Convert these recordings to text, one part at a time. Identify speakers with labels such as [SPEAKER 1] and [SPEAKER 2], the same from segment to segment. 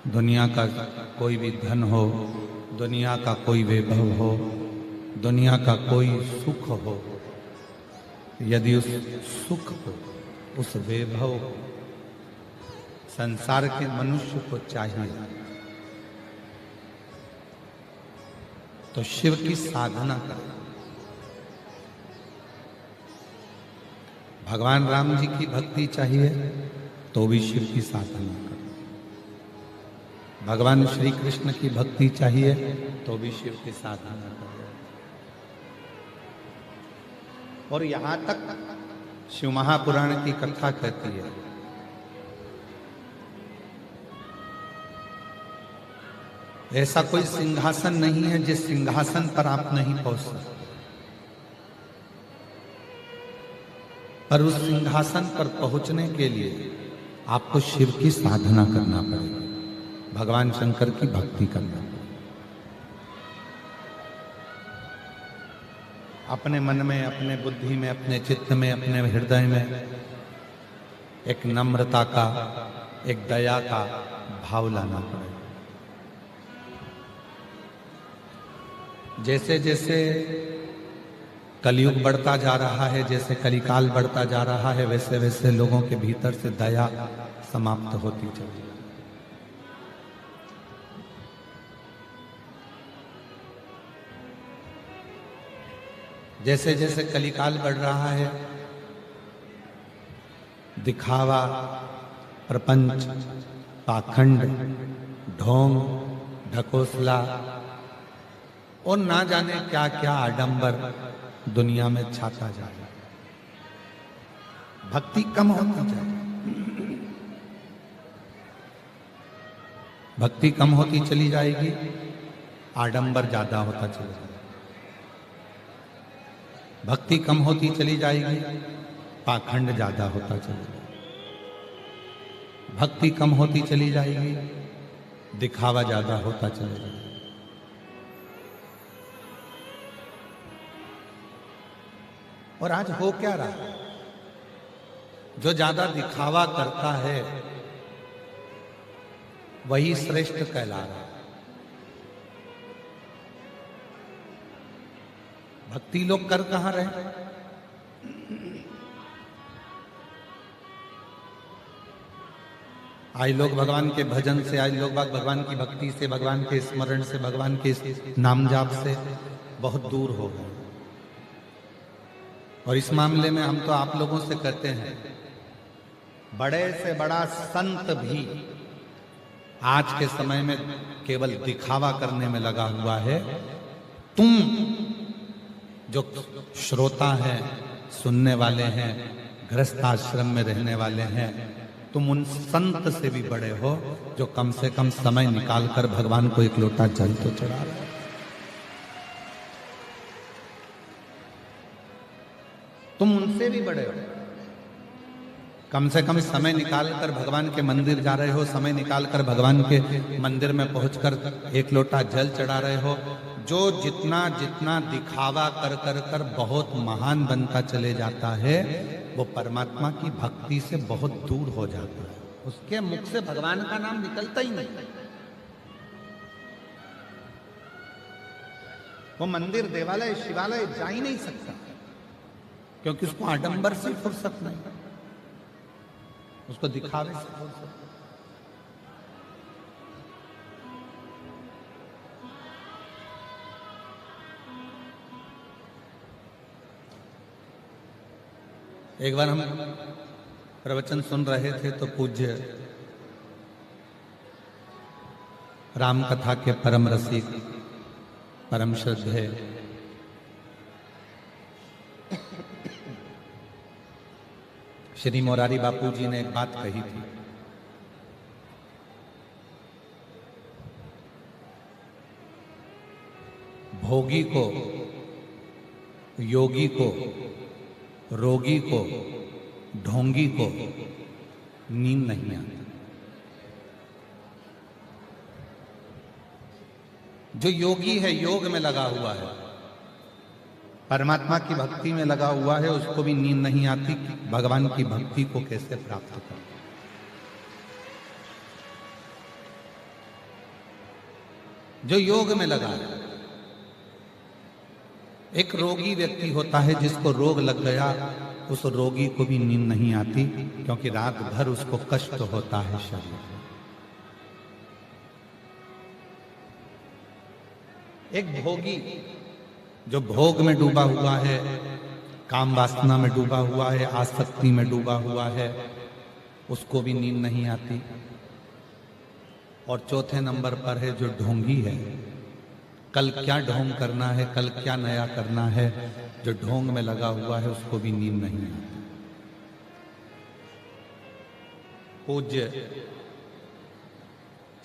[SPEAKER 1] दुनिया का कोई भी धन हो, दुनिया का कोई वैभव हो, दुनिया का कोई सुख हो, यदि उस सुख को, उस वैभव को संसार के मनुष्य को चाहिए तो शिव की साधना करें। भगवान राम जी की भक्ति चाहिए तो भी शिव की साधना करें। भगवान श्री कृष्ण की भक्ति चाहिए तो भी शिव की साधना करें। और यहां तक शिव महापुराण की कथा कहती है ऐसा कोई सिंहासन नहीं है जिस सिंहासन पर आप नहीं पहुंच सकते, पर उस सिंहासन पर पहुंचने के लिए आपको शिव की साधना करना पड़ेगा, भगवान शंकर की भक्ति करना पड़ेगा। अपने मन में, अपने बुद्धि में, अपने चित्त में, अपने हृदय में एक नम्रता का, एक दया का भाव लाना पड़ेगा। जैसे जैसे कलयुग बढ़ता जा रहा है, जैसे कलिकाल बढ़ता जा रहा है, वैसे वैसे लोगों के भीतर से दया समाप्त होती चली। जैसे जैसे कलिकाल बढ़ रहा है, दिखावा, प्रपंच, पाखंड, ढोंग, ढकोसला और ना जाने क्या क्या आडंबर दुनिया में छाता जा रहा है। भक्ति कम होती जाएगी, भक्ति कम होती चली जाएगी, आडंबर ज्यादा होता चला जाएगा। भक्ति कम होती चली जाएगी, पाखंड ज्यादा होता चला जाएगा। भक्ति कम होती चली जाएगी, दिखावा ज्यादा होता चला जाएगा। और आज हो क्या रहा है? जो ज्यादा दिखावा करता है वही श्रेष्ठ कहला रहा है। भक्ति लोग कर कहां रहे? आज लोग भगवान के भजन से, आज लोग भगवान की भक्ति से, भगवान के स्मरण से, भगवान के नाम जाप से बहुत दूर हो गए। और इस मामले में हम तो आप लोगों से कहते हैं, बड़े से बड़ा संत भी आज के समय में केवल दिखावा करने में लगा हुआ है। तुम जो श्रोता हैं, सुनने वाले हैं, गृहस्थ आश्रम में रहने वाले हैं, तुम उन संत से भी बड़े हो जो कम से कम समय निकालकर भगवान को एक लोटा जल तो चढ़ा रहे हैं। तुम उनसे भी बड़े हो। कम से कम समय निकालकर भगवान के मंदिर जा रहे हो, समय निकालकर भगवान के मंदिर में पहुंचकर एक लोटा जल चढ़ा रहे हो। जो जितना जितना दिखावा कर कर कर बहुत महान बनता चले जाता है, वो परमात्मा की भक्ति से बहुत दूर हो जाता है। उसके मुख से भगवान का नाम निकलता ही नहीं। वो मंदिर, देवालय, शिवालय जा ही नहीं सकता, क्योंकि उसको आडंबर से फुर्सत नहीं, उसको दिखावे से फुर्सत। एक बार हम प्रवचन सुन रहे थे तो पूज्य राम कथा के परम रसिक, परम श्रद्धेय श्री मोरारी बापू जी ने एक बात कही थी। भोगी को, योगी को, रोगी को, ढोंगी को नींद नहीं आती। जो योगी है, योग में लगा हुआ है, परमात्मा की भक्ति में लगा हुआ है, उसको भी नींद नहीं आती कि भगवान की भक्ति को कैसे प्राप्त करें। जो योग में लगा है। एक रोगी व्यक्ति होता है जिसको रोग लग गया, उस रोगी को भी नींद नहीं आती क्योंकि रात भर उसको कष्ट होता है शरीर में। एक भोगी जो भोग में डूबा हुआ है, काम वासना में डूबा हुआ है, आसक्ति में डूबा हुआ है, उसको भी नींद नहीं आती। और चौथे नंबर पर है जो ढोंगी है, कल क्या ढोंग करना है, कल क्या नया करना है, जो ढोंग में लगा हुआ है उसको भी नींद नहीं आती। पूज्य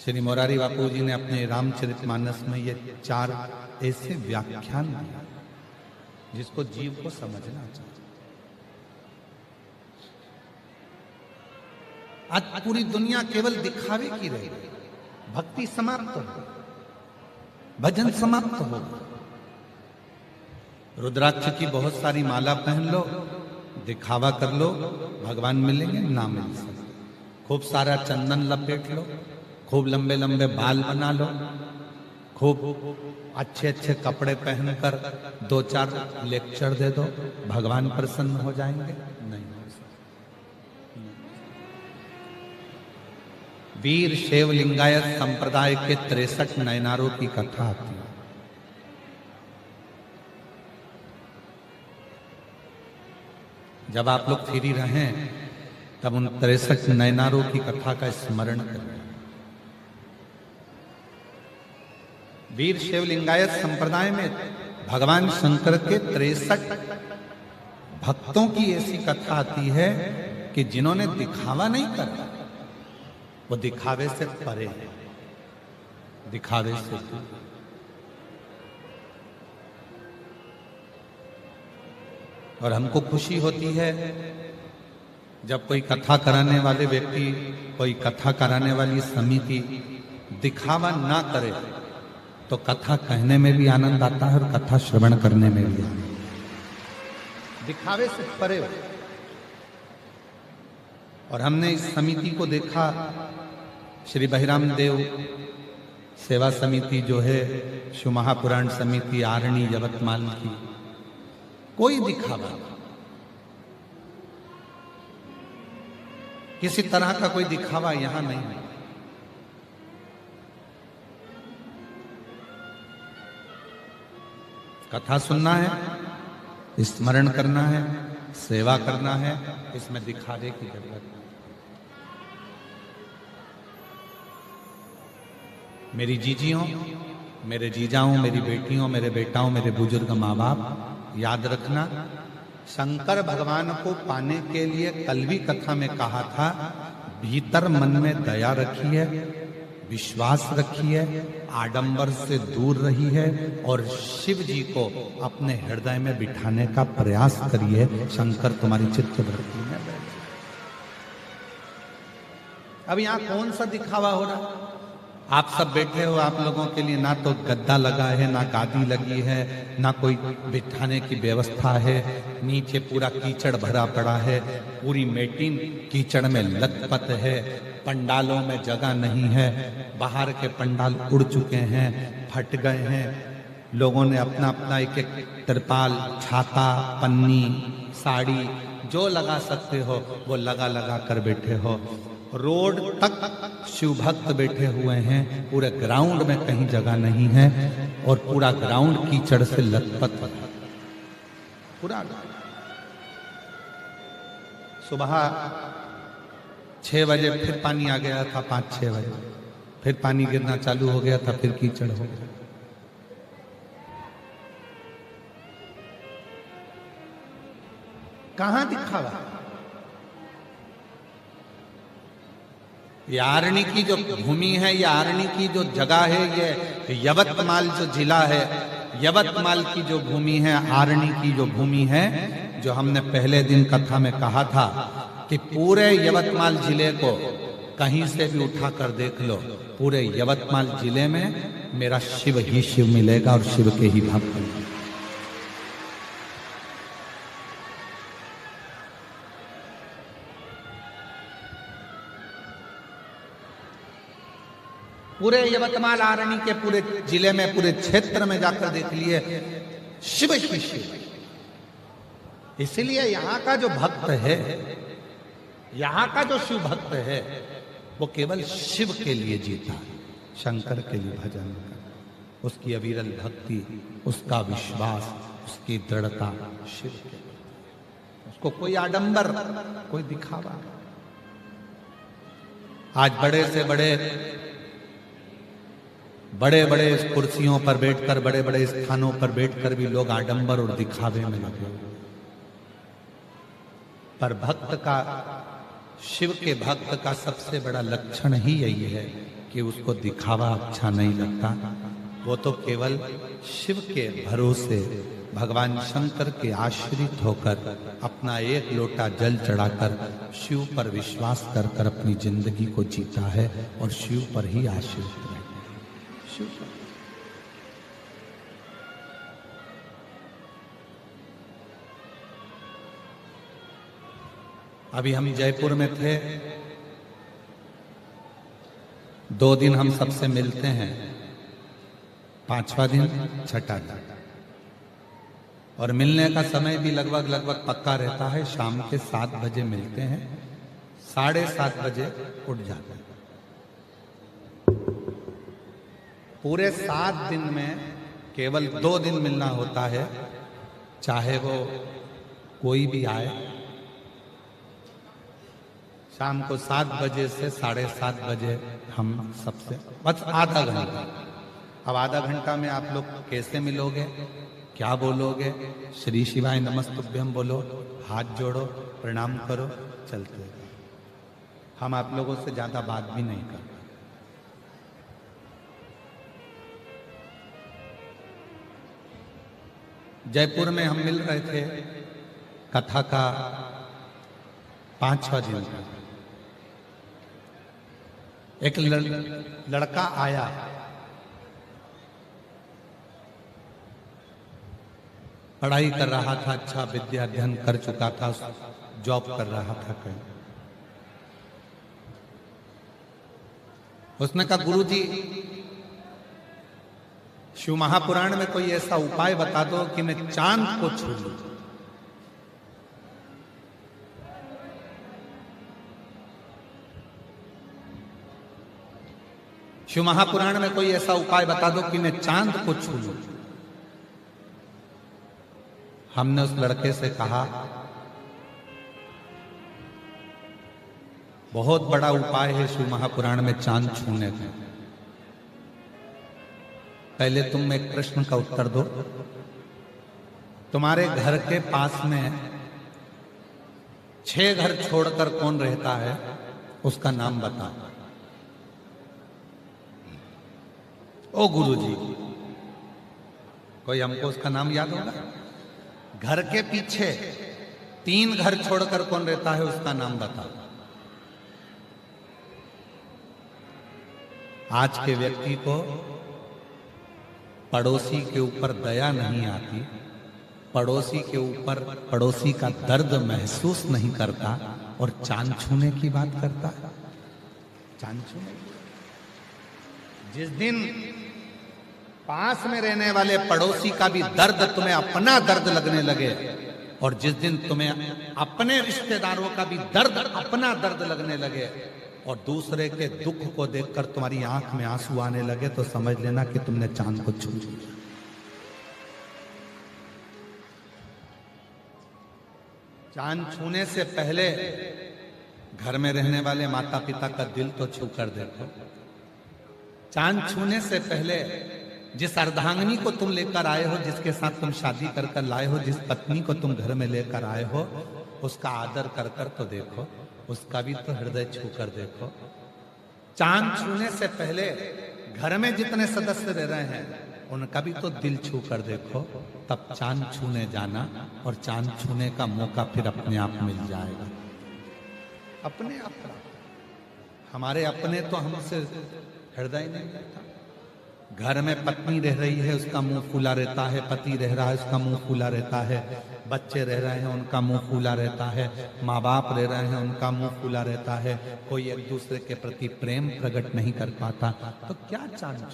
[SPEAKER 1] श्री मोरारी बापू जी ने अपने रामचरितमानस में ये 4 ऐसे व्याख्यान दिए जिसको जीव को समझना चाहिए। आज पूरी दुनिया केवल दिखावे की रही, भक्ति समाप्त हो, भजन समाप्त हो। रुद्राक्ष की बहुत सारी माला पहन लो, दिखावा कर लो, भगवान मिलेंगे ना मिल सकते। खूब सारा चंदन लपेट लो, खूब लंबे लंबे बाल बना लो, खूब अच्छे अच्छे कपड़े पहनकर 2-4 लेक्चर दे दो, भगवान प्रसन्न हो जाएंगे? नहीं हो सकते। वीर शैव लिंगायत संप्रदाय के 63 नयनारों की कथा आती है। जब आप लोग फ्री रहें तब उन 63 नयनारों की कथा का स्मरण करें। वीर शैव लिंगायत संप्रदाय में भगवान शंकर के 63 भक्तों की ऐसी कथा आती है कि जिन्होंने दिखावा नहीं करा, वो दिखावे से परे है, दिखावे से दूर। और हमको खुशी होती है जब कोई कथा कराने वाले व्यक्ति, कोई कथा कराने वाली समिति दिखावा ना करे तो कथा कहने में भी आनंद आता है और कथा श्रवण करने में भी आनंद। दिखावे से परे हो। और हमने इस समिति को देखा, श्री बहिराम देव सेवा समिति जो है, शिव महापुराण समिति आरणी यवतमाल की, कोई दिखावा, किसी तरह का कोई दिखावा यहां नहीं है। कथा सुनना है, स्मरण करना है, सेवा करना है, इसमें दिखावे की जरूरत नहीं। मेरी जीजियों, मेरे जीजाओं, मेरी बेटियों, मेरे बेटाओं, मेरे बुजुर्ग माँ बाप, याद रखना, शंकर भगवान को पाने के लिए कल भी कथा में कहा था, भीतर मन में दया रखिए, विश्वास रखिए, आडंबर से दूर रही है और शिव जी को अपने हृदय में बिठाने का प्रयास करिए। शंकर तुम्हारी चित्त वृत्ति में बैठे। अब यहां कौन सा दिखावा हो रहा? आप सब बैठे हो, आप लोगों के लिए ना तो गद्दा लगा है, ना गादी लगी है, ना कोई बिठाने की व्यवस्था है, नीचे पूरा कीचड़ भरा पड़ा है, पूरी मेटिन कीचड़ में लथपथ है, पंडालों में जगह नहीं है, बाहर के पंडाल उड़ चुके हैं, फट गए हैं, लोगों ने अपना अपना एक एक तिरपाल, छाता, पन्नी, साड़ी जो लगा सकते हो वो लगा लगा कर बैठे हो। रोड तक शिव भक्त बैठे हुए हैं, पूरे ग्राउंड में कहीं जगह नहीं है और पूरा ग्राउंड कीचड़ से लथपथ है। पूरा सुबह 6 बजे फिर पानी आ गया था, 5-6 बजे फिर पानी गिरना चालू हो गया था, फिर कीचड़ हो गया। कहां दिखावा? ये आरणी की जो भूमि है, ये आरणी की जो जगह है, ये यवतमाल जो जिला है, यवतमाल की जो भूमि है, आरणी की जो भूमि है, जो हमने पहले दिन कथा में कहा था कि पूरे यवतमाल जिले को कहीं से भी उठाकर देख लो, पूरे यवतमाल जिले में मेरा शिव ही शिव मिलेगा और शिव के ही भक्त मिलेंगे। पूरे यवतमाल आरणी के पूरे जिले में, पूरे क्षेत्र में जाकर देख लिए, शिव ही शिव। इसीलिए यहां का जो भक्त है, यहां का जो शिव भक्त है, वो केवल शिव के लिए जीता है, शंकर के लिए भजन कर। उसकी अविरल भक्ति, उसका विश्वास, उसकी दृढ़ता शिव के, उसको कोई आडंबर, कोई दिखावा। आज बड़े से बड़े बड़े कुर्सियों पर बैठकर, बड़े बड़े स्थानों पर बैठकर भी लोग आडंबर और दिखावे में लगे। पर भक्त का, शिव के भक्त का सबसे बड़ा लक्षण ही यही है कि उसको दिखावा अच्छा नहीं लगता। वो तो केवल शिव के भरोसे, भगवान शंकर के आश्रित होकर, अपना एक लोटा जल चढ़ाकर शिव पर विश्वास कर कर अपनी जिंदगी को जीता है और शिव पर ही आश्रित रहता है। शिव पर। अभी हम जयपुर में थे, 2 दिन हम सबसे मिलते हैं, 5वां दिन छठा दिन, और मिलने का समय भी लगभग पक्का रहता है। शाम के 7 बजे मिलते हैं, 7:30 बजे उठ जाते हैं। पूरे 7 दिन में केवल 2 दिन मिलना होता है, चाहे वो कोई भी आए। शाम को 7 बजे से 7:30 बजे हम सबसे बस आधा घंटा। अब आधा घंटा में आप लोग कैसे मिलोगे, क्या बोलोगे? श्री शिवाय नमस्तुभ्यम बोलो, हाथ जोड़ो, प्रणाम करो, चलते हैं। हम आप लोगों से ज्यादा बात भी नहीं करते। जयपुर में हम मिल रहे थे, कथा का 5वां दिन था। एक लड़का आया, पढ़ाई कर रहा था, अच्छा विद्या अध्ययन कर चुका था, जॉब कर रहा था कहीं। उसने कहा, गुरुजी शिव महापुराण में कोई ऐसा उपाय बता दो कि मैं चांद को छू लूं। शिव महापुराण में कोई ऐसा उपाय बता दो कि मैं चांद को छू लूं। हमने उस लड़के से कहा, बहुत बड़ा उपाय है शिव महापुराण में चांद छूने का। पहले तुम एक प्रश्न का उत्तर दो। तुम्हारे घर के पास में 6 घर छोड़कर कौन रहता है, उसका नाम बताओ। ओ गुरुजी, कोई हमको उसका नाम याद होगा? घर के पीछे 3 घर छोड़कर कौन रहता है, उसका नाम बताओ। आज के व्यक्ति को पड़ोसी के ऊपर दया नहीं आती, पड़ोसी के ऊपर, पड़ोसी का दर्द महसूस नहीं करता, और चांद छूने की बात करता है। चांद छूने, जिस दिन पास में रहने वाले पड़ोसी का भी दर्द तुम्हें अपना दर्द लगने लगे, और जिस दिन तुम्हें अपने रिश्तेदारों का भी दर्द अपना दर्द लगने लगे, और दूसरे के दुख को देखकर तुम्हारी आंख में आंसू आने लगे, तो समझ लेना कि तुमने चांद को छू लिया। चांद छूने से पहले घर में रहने वाले माता पिता का दिल तो छू कर देखो। चांद छूने से पहले जिस अर्धांगिनी को तुम लेकर आए हो, जिसके साथ तुम शादी कर कर लाए हो, जिस पत्नी को तुम घर में लेकर आए हो, उसका आदर कर कर तो देखो, उसका भी तो हृदय छू कर देखो। चांद छूने से पहले घर में जितने सदस्य रह रहे हैं, उनका भी तो दिल छू कर देखो, तब चांद छूने जाना, और चांद छूने का मौका फिर अपने आप मिल जाएगा। अपने आप, हमारे अपने तो हमसे हृदय नहीं रहता। घर में पत्नी रह रही है, उसका मुंह फूला रहता है, पति रह रहा है, उसका मुंह फूला रहता है, बच्चे रह रहे हैं, उनका मुंह फूला रहता है, माँ बाप रह रहे हैं, उनका मुंह फूला रहता है, कोई एक दूसरे के प्रति प्रेम प्रकट नहीं कर पाता, तो क्या चांद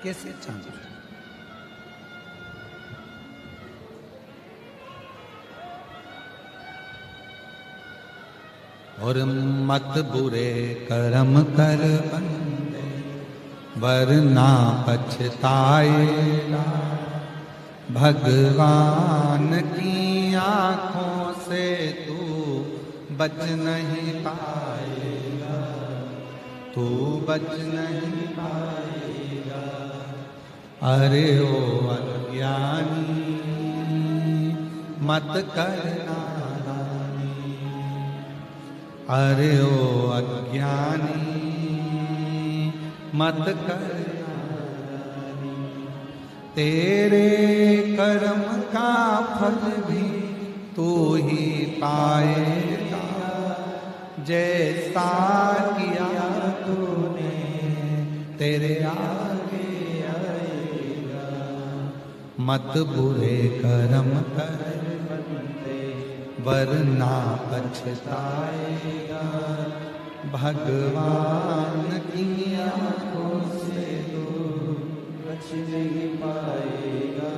[SPEAKER 1] कैसे चांद? और मत बुरे कर्म कर बंदे वरना पछताएगा, भगवान की आंखों से तू बच नहीं पाएगा, तू बच नहीं पाएगा। अरे ओ अज्ञानी मत करना, अरे ओ अज्ञानी मत करना, तेरे कर्म का फल भी तू ही पाएगा, जैसा किया तूने तेरे आगे आएगा। मत बुरे कर्म कर वरना पछताएगा, भगवान की आंखों से तू बच नहीं पाएगा,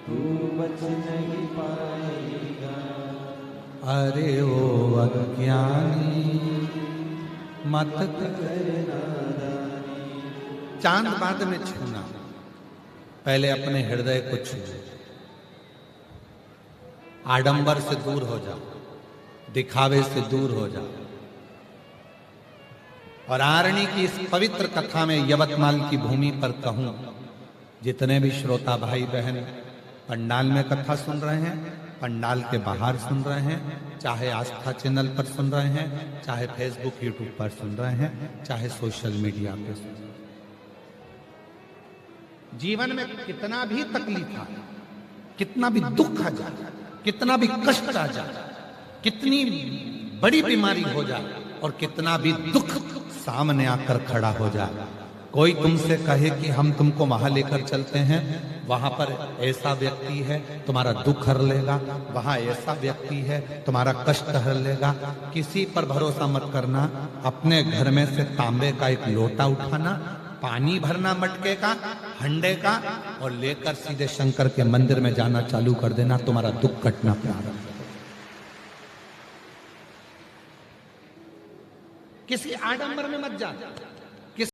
[SPEAKER 1] तू बच नहीं पाएगा। अरे ओ अज्ञानी मत करना। चांद बाद में छूना, पहले अपने हृदय को छू, आडंबर से दूर हो जाओ, दिखावे से दूर हो जाओ। और आरणी की इस पवित्र कथा में यवतमाल की भूमि पर कहूं, जितने भी श्रोता भाई बहन पंडाल में कथा सुन रहे हैं, पंडाल के बाहर सुन रहे हैं, चाहे आस्था चैनल पर सुन रहे हैं, चाहे फेसबुक यूट्यूब पर सुन रहे हैं, चाहे सोशल मीडिया पे सुन रहे हैं, जीवन में कितना भी तकलीफ आ, कितना भी दुख आ जाए, कितना भी कष्ट आ जाए, कितनी बड़ी बीमारी हो जाए और कितना भी दुख सामने आकर खड़ा हो जाए, कोई तुमसे कहे कि हम तुमको वहां लेकर चलते हैं, वहां पर ऐसा व्यक्ति है तुम्हारा दुख हर लेगा, वहां ऐसा व्यक्ति है तुम्हारा कष्ट हर लेगा, किसी पर भरोसा मत करना। अपने घर में से तांबे का एक लोटा उठाना, पानी भरना मटके का, हंडे का, और लेकर सीधे शंकर के मंदिर में जाना चालू कर देना, तुम्हारा दुख कटना प्रारंभ। किसी आडंबर में मत जाना।